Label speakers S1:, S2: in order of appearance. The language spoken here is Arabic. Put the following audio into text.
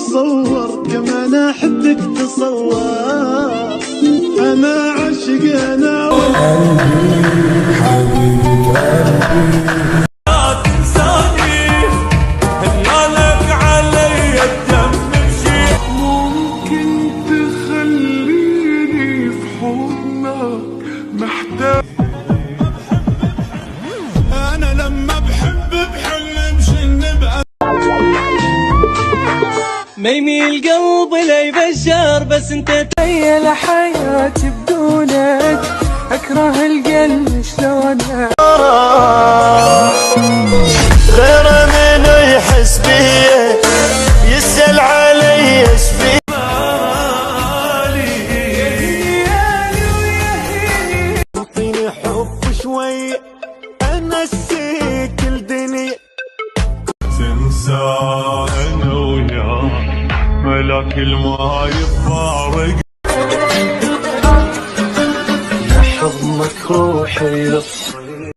S1: تصور كمان احبك تصور انا عاشق انا قلبي حبيبي قلبي لا تنساني هلالك علي الدم شيء ممكن تخليني في حضنك محتاج انا لما بحب بحلمش اني بقى
S2: ما يميل قلبي لا يبشر بس انت
S3: تخيل حياتي بدونك اكره القلب شلونك
S1: غير من يحس بيه يسأل علي ايش بيه اعطيني حب شوي انسيك الدنيا تنسى انا وياك ملاك ما يفارق حضنك روحي